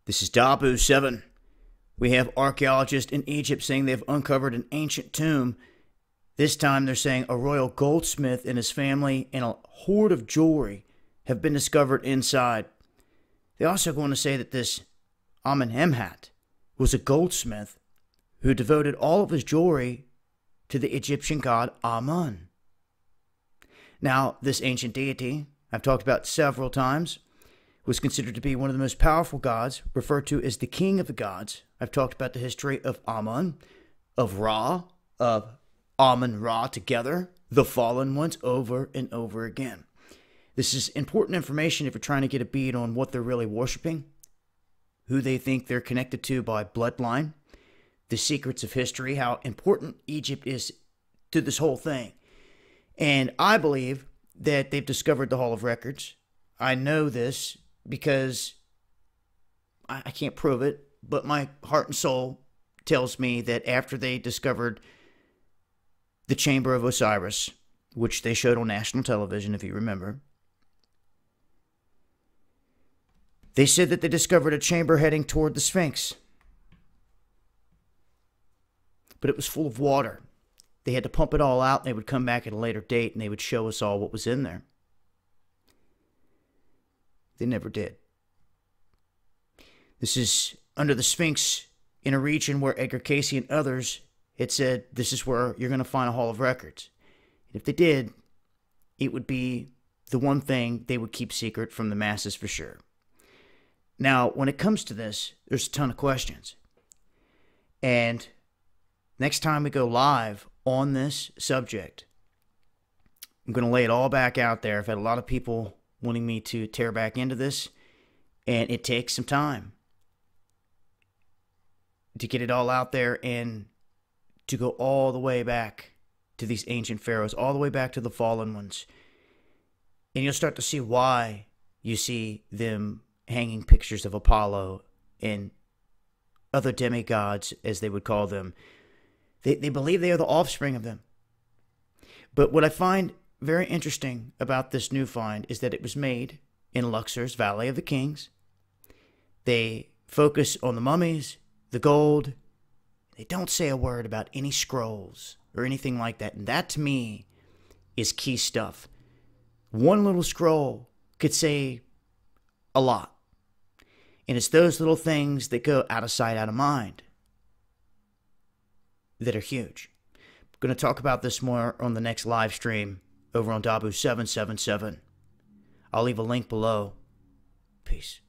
This is Dabu7. We have archaeologists in Egypt saying they've uncovered an ancient tomb. This time they're saying a royal goldsmith and his family and a hoard of jewelry have been discovered inside. They also go on to say that this Amenemhat was a goldsmith who devoted all of his jewelry to the Egyptian god Amun. Now, this ancient deity, I've talked about several times, was considered to be one of the most powerful gods, referred to as the king of the gods. I've talked about the history of Amun, of Ra, of Amun-Ra together, the fallen ones, over and over again. This is important information if you're trying to get a bead on what they're really worshiping, who they think they're connected to by bloodline, the secrets of history, how important Egypt is to this whole thing. And I believe that they've discovered the Hall of Records. I know this because I can't prove it, but my heart and soul tells me that after they discovered the Chamber of Osiris, which they showed on national television, if you remember, they said that they discovered a chamber heading toward the Sphinx. But it was full of water. They had to pump it all out, and they would come back at a later date, and they would show us all what was in there. They never did. This is under the Sphinx in a region where Edgar Cayce and others had said, this is where you're going to find a Hall of Records. And if they did, it would be the one thing they would keep secret from the masses for sure. Now, when it comes to this, there's a ton of questions. And next time we go live on this subject, I'm going to lay it all back out there. I've had a lot of people wanting me to tear back into this, and it takes some time to get it all out there and to go all the way back to these ancient pharaohs, all the way back to the fallen ones. And you'll start to see why you see them hanging pictures of Apollo and other demigods, as they would call them. They believe they are the offspring of them. But what I find very interesting about this new find is that it was made in Luxor's Valley of the Kings. They focus on the mummies, the gold. They don't say a word about any scrolls or anything like that. And that, to me, is key stuff. One little scroll could say a lot. And it's those little things that go out of sight, out of mind, that are huge. I'm going to talk about this more on the next live stream over on Dabu777. I'll leave a link below. Peace.